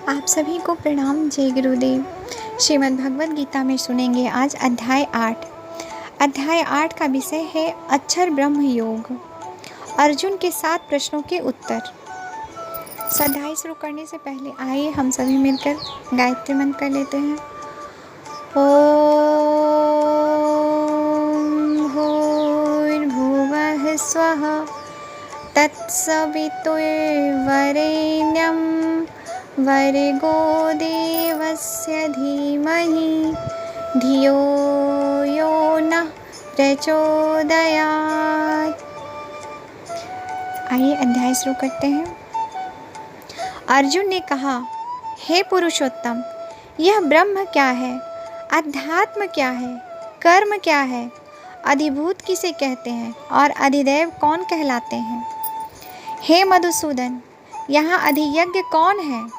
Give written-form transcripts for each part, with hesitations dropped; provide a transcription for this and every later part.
आप सभी को प्रणाम। जय गुरुदेव। श्रीमद् भगवद गीता में सुनेंगे आज अध्याय 8। अध्याय 8 का विषय है अक्षर ब्रह्म योग। अर्जुन के 7 प्रश्नों के उत्तर। अध्याय शुरू करने से पहले आइए हम सभी मिलकर गायत्री मंत्र कर लेते हैं। ओम भूर्भुवः स्वः तत्सवितुर्वरेण्यं भर्गो देवस्य धीमहि धियो यो नः प्रचोदयात्। आइए अध्याय शुरू करते हैं। अर्जुन ने कहा, हे पुरुषोत्तम, यह ब्रह्म क्या है, अध्यात्म क्या है, कर्म क्या है, अधिभूत किसे कहते हैं और अधिदैव कौन कहलाते हैं। हे मधुसूदन, यहाँ अधियज्ञ कौन है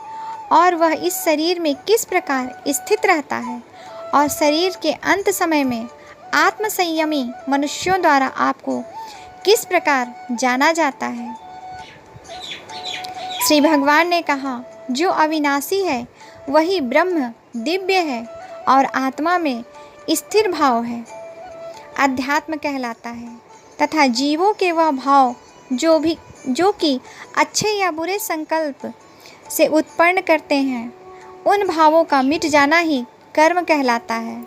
और वह इस शरीर में किस प्रकार स्थित रहता है और शरीर के अंत समय में आत्मसंयमी मनुष्यों द्वारा आपको किस प्रकार जाना जाता है। श्री भगवान ने कहा, जो अविनाशी है वही ब्रह्म दिव्य है और आत्मा में स्थिर भाव है, अध्यात्म कहलाता है तथा जीवों के वह भाव जो कि अच्छे या बुरे संकल्प से उत्पन्न करते हैं, उन भावों का मिट जाना ही कर्म कहलाता है।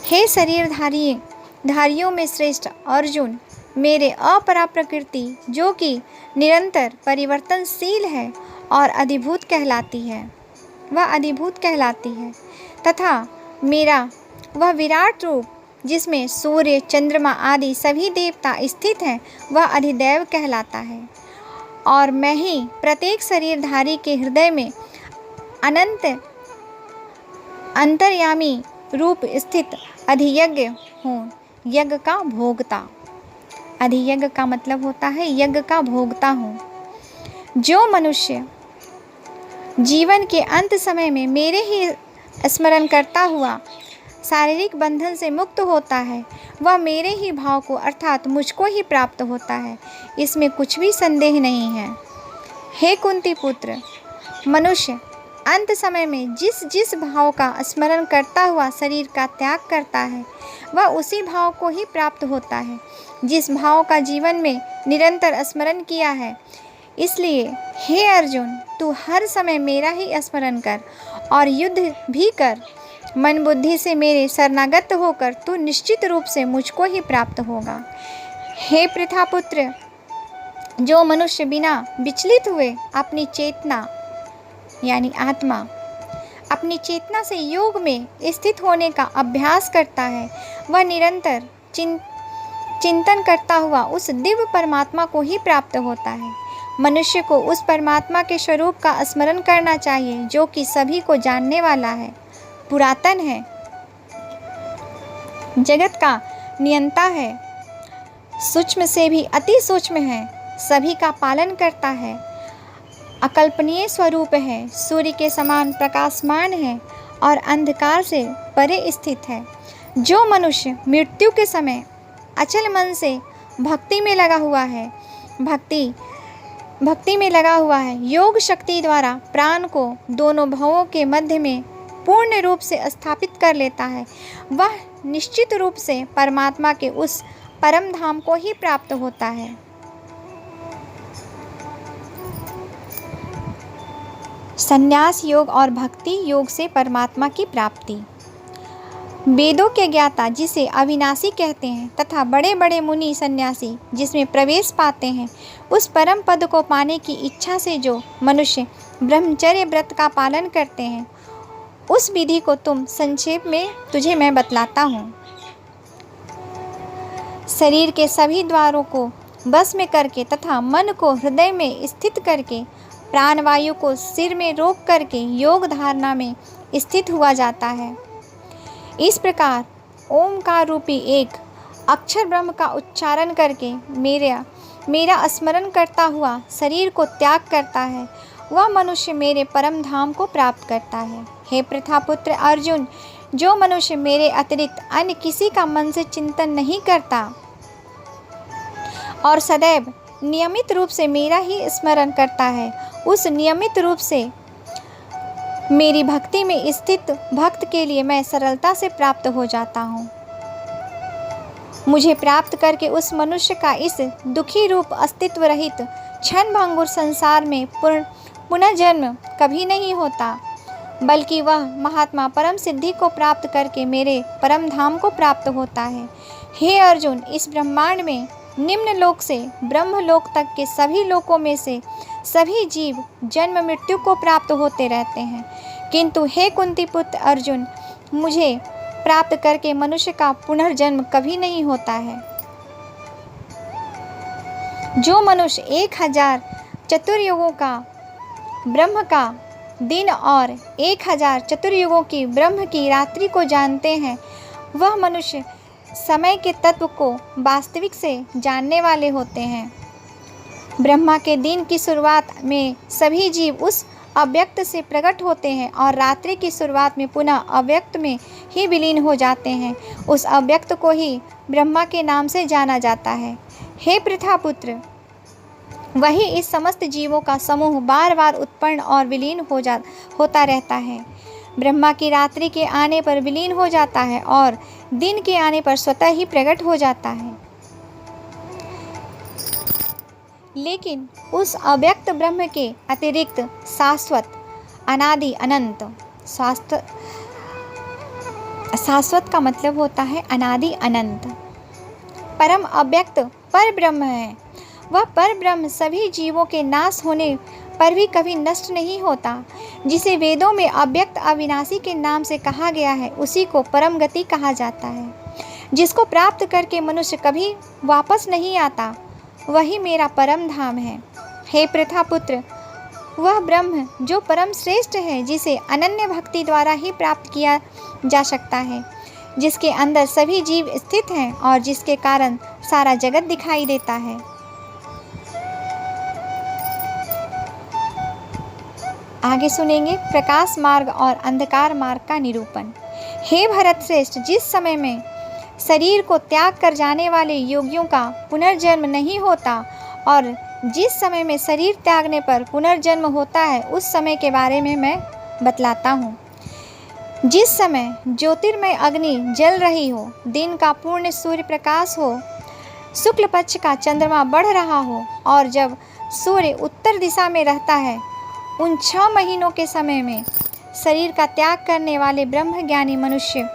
हे शरीरधारियों में श्रेष्ठ अर्जुन, मेरे अपरा प्रकृति जो कि निरंतर परिवर्तनशील है और अधिभूत कहलाती है तथा मेरा वह विराट रूप जिसमें सूर्य चंद्रमा आदि सभी देवता स्थित हैं, वह अधिदैव कहलाता है। और मैं ही प्रत्येक शरीरधारी के हृदय में अनंत अंतर्यामी रूप स्थित अधियज्ञ हूँ, यज्ञ का भोगता। अधियज्ञ का मतलब होता है यज्ञ का भोगता हूँ। जो मनुष्य जीवन के अंत समय में मेरे ही स्मरण करता हुआ शारीरिक बंधन से मुक्त होता है, वह मेरे ही भाव को अर्थात मुझको ही प्राप्त होता है, इसमें कुछ भी संदेह नहीं है। हे कुंती पुत्र, मनुष्य अंत समय में जिस जिस भाव का स्मरण करता हुआ शरीर का त्याग करता है, वह उसी भाव को ही प्राप्त होता है जिस भाव का जीवन में निरंतर स्मरण किया है। इसलिए हे अर्जुन, तू हर समय मेरा ही स्मरण कर और युद्ध भी कर। मन बुद्धि से मेरे शरणागत होकर तू निश्चित रूप से मुझको ही प्राप्त होगा। हे पृथापुत्र, जो मनुष्य बिना विचलित हुए अपनी चेतना यानी आत्मा अपनी चेतना से योग में स्थित होने का अभ्यास करता है, वह निरंतर चिंतन करता हुआ उस दिव्य परमात्मा को ही प्राप्त होता है। मनुष्य को उस परमात्मा के स्वरूप का स्मरण करना चाहिए जो कि सभी को जानने वाला है, पुरातन है, जगत का नियंता है, सूक्ष्म से भी अति सूक्ष्म है, सभी का पालन करता है, अकल्पनीय स्वरूप है, सूर्य के समान प्रकाशमान है और अंधकार से परे स्थित है। जो मनुष्य मृत्यु के समय अचल मन से भक्ति में लगा हुआ है, योग शक्ति द्वारा प्राण को दोनों भवों के मध्य में पूर्ण रूप से स्थापित कर लेता है, वह निश्चित रूप से परमात्मा के उस परम धाम को ही प्राप्त होता है। संन्यास योग और भक्ति योग से परमात्मा की प्राप्ति। वेदों के ज्ञाता जिसे अविनाशी कहते हैं तथा बड़े बड़े मुनि सन्यासी जिसमें प्रवेश पाते हैं, उस परम पद को पाने की इच्छा से जो मनुष्य ब्रह्मचर्य व्रत का पालन करते हैं, उस विधि को संक्षेप में तुझे मैं बतलाता हूँ। शरीर के सभी द्वारों को बस में करके तथा मन को हृदय में स्थित करके प्राणवायु को सिर में रोक करके योग धारणा में स्थित हुआ जाता है। इस प्रकार ओमकार रूपी एक अक्षर ब्रह्म का उच्चारण करके मेरा स्मरण करता हुआ शरीर को त्याग करता है, वह मनुष्य मेरे परम धाम को प्राप्त करता है। हे पृथापुत्र अर्जुन, जो मनुष्य मेरे अतिरिक्त अन्य किसी का मन से चिंतन नहीं करता और सदैव नियमित रूप से मेरा ही स्मरण करता है, उस नियमित रूप से मेरी भक्ति में स्थित भक्त के लिए मैं सरलता से प्राप्त हो जाता हूँ। मुझे प्राप्त करके उस मनुष्य का इस दुखी रूप अस्तित्व रहित क्षण भंगुर संसार में पुनः जन्म कभी नहीं होता, बल्कि वह महात्मा परम सिद्धि को प्राप्त करके मेरे परम धाम को प्राप्त होता है। हे अर्जुन, इस ब्रह्मांड में निम्न लोक से ब्रह्मलोक तक के सभी लोकों में से सभी जीव जन्म मृत्यु को प्राप्त होते रहते हैं, किंतु हे कुंती पुत्र अर्जुन, मुझे प्राप्त करके मनुष्य का पुनर्जन्म कभी नहीं होता है। जो मनुष्य 1000 चतुर्युगों का ब्रह्म का दिन और 1000 चतुर्युगों की ब्रह्म की रात्रि को जानते हैं, वह मनुष्य समय के तत्व को वास्तविक से जानने वाले होते हैं। ब्रह्मा के दिन की शुरुआत में सभी जीव उस अव्यक्त से प्रकट होते हैं और रात्रि की शुरुआत में पुनः अव्यक्त में ही विलीन हो जाते हैं। उस अव्यक्त को ही ब्रह्मा के नाम से जाना जाता है। हे पृथापुत्र, वही इस समस्त जीवों का समूह बार बार उत्पन्न और विलीन होता रहता है। ब्रह्मा की रात्रि के आने पर विलीन हो जाता है और दिन के आने पर स्वतः ही प्रकट हो जाता है। लेकिन उस अव्यक्त ब्रह्म के अतिरिक्त शाश्वत अनादि अनंत, शाश्वत का मतलब होता है अनादि अनंत, परम अव्यक्त पर ब्रह्म है। वह पर ब्रह्म सभी जीवों के नाश होने पर भी कभी नष्ट नहीं होता। जिसे वेदों में अव्यक्त अविनाशी के नाम से कहा गया है, उसी को परम गति कहा जाता है। जिसको प्राप्त करके मनुष्य कभी वापस नहीं आता, वही मेरा परम धाम है। हे पृथापुत्र, वह ब्रह्म जो परम श्रेष्ठ है, जिसे अनन्य भक्ति द्वारा ही प्राप्त किया जा सकता है, जिसके अंदर सभी जीव स्थित हैं और जिसके कारण सारा जगत दिखाई देता है। आगे सुनेंगे प्रकाश मार्ग और अंधकार मार्ग का निरूपण। हे भरत श्रेष्ठ, जिस समय में शरीर को त्याग कर जाने वाले योगियों का पुनर्जन्म नहीं होता और जिस समय में शरीर त्यागने पर पुनर्जन्म होता है, उस समय के बारे में मैं बतलाता हूँ। जिस समय ज्योतिर्मय अग्नि जल रही हो, दिन का पूर्ण सूर्य प्रकाश हो, शुक्ल पक्ष का चंद्रमा बढ़ रहा हो और जब सूर्य उत्तर दिशा में रहता है, उन 6 महीनों के समय में शरीर का त्याग करने वाले ब्रह्मज्ञानी मनुष्य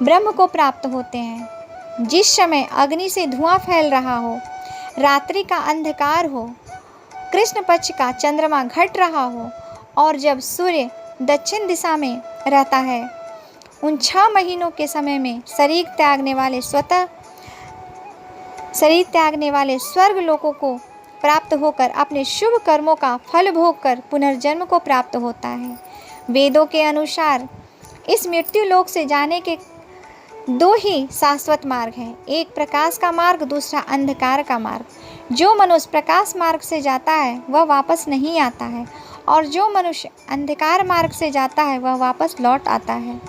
ब्रह्म को प्राप्त होते हैं। जिस समय अग्नि से धुआं फैल रहा हो, रात्रि का अंधकार हो, कृष्ण पक्ष का चंद्रमा घट रहा हो और जब सूर्य दक्षिण दिशा में रहता है, उन 6 महीनों के समय में शरीर त्यागने वाले स्वर्ग लोकों को प्राप्त होकर अपने शुभ कर्मों का फल भोग कर पुनर्जन्म को प्राप्त होता है। वेदों के अनुसार इस मृत्यु लोक से जाने के 2 ही शाश्वत मार्ग हैं, एक प्रकाश का मार्ग, दूसरा अंधकार का मार्ग। जो मनुष्य प्रकाश मार्ग से जाता है वह वापस नहीं आता है और जो मनुष्य अंधकार मार्ग से जाता है वह वापस लौट आता है।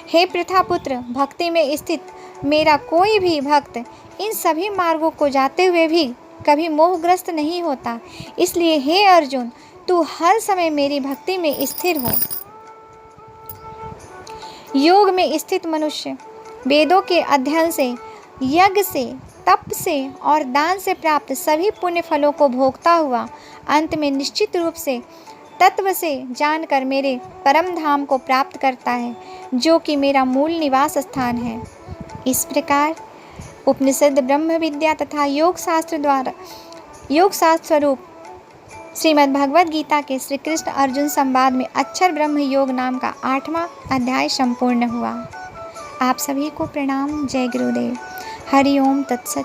हे पृथापुत्र, भक्ति में स्थित मेरा कोई भी भक्त इन सभी मार्गों को जाते हुए भी कभी मोहग्रस्त नहीं होता। इसलिए हे अर्जुन, तू हर समय मेरी भक्ति में स्थिर हो। योग में स्थित मनुष्य वेदों के अध्ययन से, यज्ञ से, तप से और दान से प्राप्त सभी पुण्य फलों को भोगता हुआ अंत में निश्चित रूप से तत्व से जानकर मेरे परम धाम को प्राप्त करता है, जो कि मेरा मूल निवास स्थान है। इस प्रकार उपनिषद, ब्रह्म विद्या तथा योग शास्त्र स्वरूप श्रीमद् भगवद गीता के श्री कृष्ण अर्जुन संवाद में अक्षर ब्रह्म योग नाम का 8वां अध्याय संपूर्ण हुआ। आप सभी को प्रणाम। जय गुरुदेव। हरि ओम तत्सत।